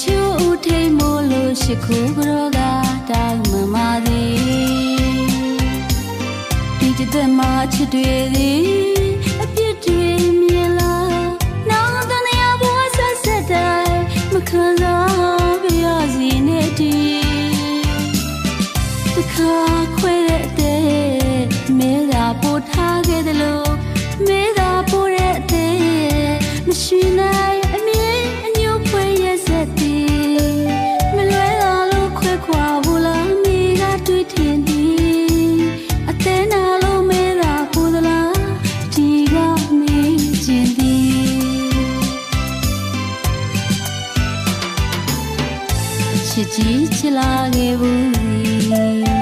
ချို့ထိန်မို့လို့ရှိခိုးကြောကတောင်းမမသည်ဒီကြတဲ့မှာချစ်တွေသည်အပြစ်တွေမြင်လာနောင်တနေရာဘဝဆက်ဆက်တိုင်းမခံစားပြရစီနဲ့ဒီတခါခွဲတဲ့မဲသာပို့ထားခဲ့တယ်လို့မဲသာပို့တဲ့အသေးမရှိနိုင်အမြင်အညို့ဖွေရဲ့စက်တီမလွဲတာလို့ခွဲခွာဘူးလားမိကတွေ့ထင်သည်အသေးနာလို့မဲသာပို့သလားဒီကမေးချင်သည်ချစ်ကြီးချစ်လာခဲ့ဘူး